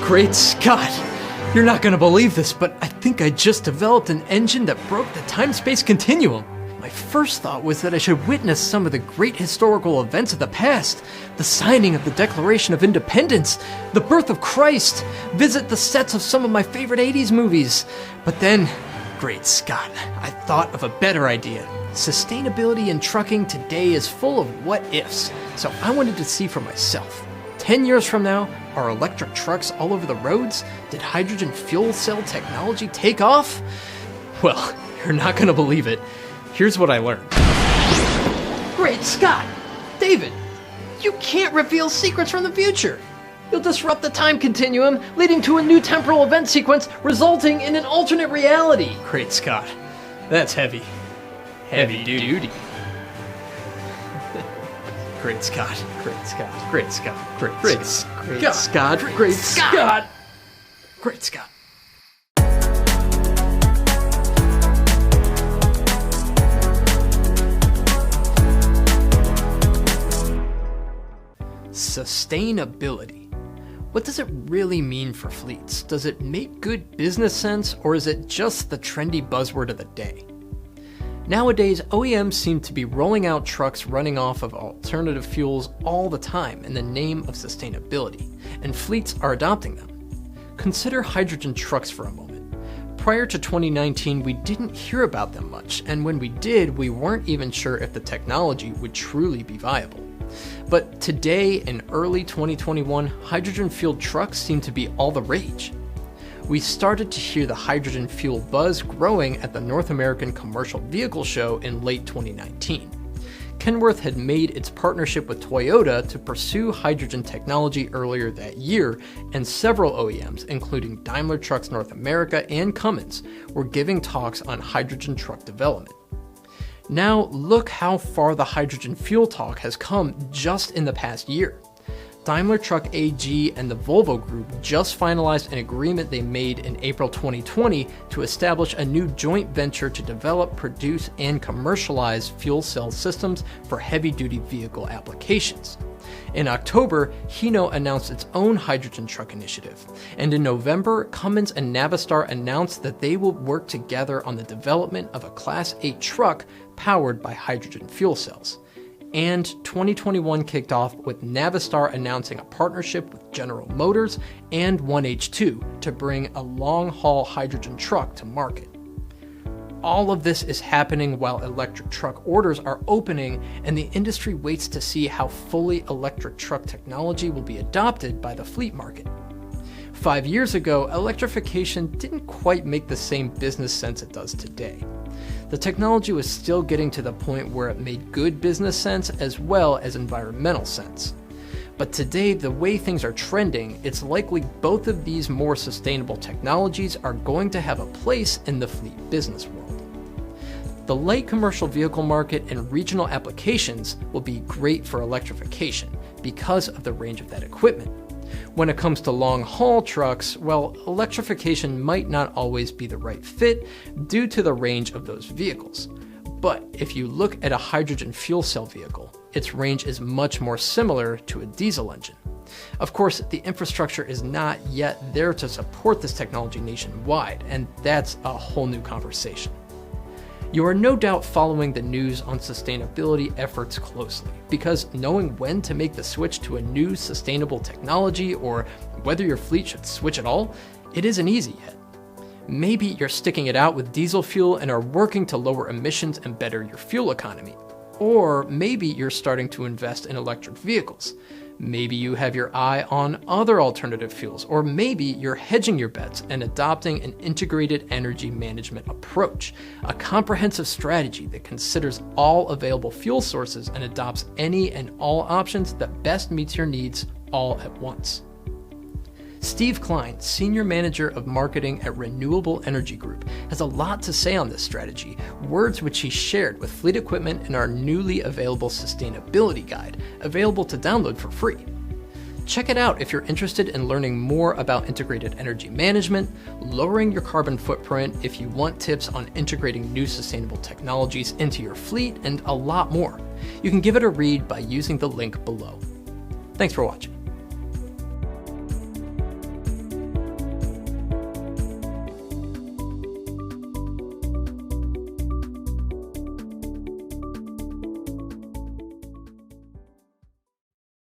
Great Scott! You're not gonna believe this, but I think I just developed an engine that broke the time-space continuum. My first thought was that I should witness some of the great historical events of the past, the signing of the Declaration of Independence, the birth of Christ, visit the sets of some of my favorite 80s movies. But then, great Scott, I thought of a better idea. Sustainability in trucking today is full of what-ifs, so I wanted to see for myself. 10 years from now, are electric trucks all over the roads? Did hydrogen fuel cell technology take off? Well, you're not gonna believe it. Here's what I learned. Great Scott! David, you can't reveal secrets from the future. You'll disrupt the time continuum, leading to a new temporal event sequence, resulting in an alternate reality. Great Scott. That's heavy. Heavy duty. Great Scott. Great Scott. Great Scott. Great Scott. Great Scott. Great Scott. Sustainability. What does it really mean for fleets? Does it make good business sense, or is it just the trendy buzzword of the day? Nowadays, OEMs seem to be rolling out trucks running off of alternative fuels all the time in the name of sustainability, and fleets are adopting them. Consider hydrogen trucks for a moment. Prior to 2019, we didn't hear about them much, and when we did, we weren't even sure if the technology would truly be viable. But today, in early 2021, hydrogen-fueled trucks seem to be all the rage. We started to hear the hydrogen fuel buzz growing at the North American Commercial Vehicle Show in late 2019. Kenworth had made its partnership with Toyota to pursue hydrogen technology earlier that year, and several OEMs, including Daimler Trucks North America and Cummins, were giving talks on hydrogen truck development. Now look how far the hydrogen fuel talk has come just in the past year. Daimler Truck AG and the Volvo Group just finalized an agreement they made in April 2020 to establish a new joint venture to develop, produce, and commercialize fuel cell systems for heavy-duty vehicle applications. In October, Hino announced its own hydrogen truck initiative, and in November, Cummins and Navistar announced that they will work together on the development of a Class 8 truck powered by hydrogen fuel cells. And 2021 kicked off with Navistar announcing a partnership with General Motors and 1H2 to bring a long-haul hydrogen truck to market. All of this is happening while electric truck orders are opening, and the industry waits to see how fully electric truck technology will be adopted by the fleet market. 5 years ago, electrification didn't quite make the same business sense it does today. The technology was still getting to the point where it made good business sense as well as environmental sense. But today, the way things are trending, it's likely both of these more sustainable technologies are going to have a place in the fleet business world. The light commercial vehicle market and regional applications will be great for electrification because of the range of that equipment. When it comes to long-haul trucks, well, electrification might not always be the right fit due to the range of those vehicles. But if you look at a hydrogen fuel cell vehicle, its range is much more similar to a diesel engine. Of course, the infrastructure is not yet there to support this technology nationwide, and that's a whole new conversation. You are no doubt following the news on sustainability efforts closely, because knowing when to make the switch to a new sustainable technology or whether your fleet should switch at all, it isn't easy yet. Maybe you're sticking it out with diesel fuel and are working to lower emissions and better your fuel economy. Or maybe you're starting to invest in electric vehicles. Maybe you have your eye on other alternative fuels, or maybe you're hedging your bets and adopting an integrated energy management approach, a comprehensive strategy that considers all available fuel sources and adopts any and all options that best meets your needs all at once. Steve Klein, Senior Manager of Marketing at Renewable Energy Group, has a lot to say on this strategy, words which he shared with Fleet Equipment in our newly available Sustainability Guide, available to download for free. Check it out if you're interested in learning more about integrated energy management, lowering your carbon footprint, if you want tips on integrating new sustainable technologies into your fleet, and a lot more. You can give it a read by using the link below. Thanks for watching.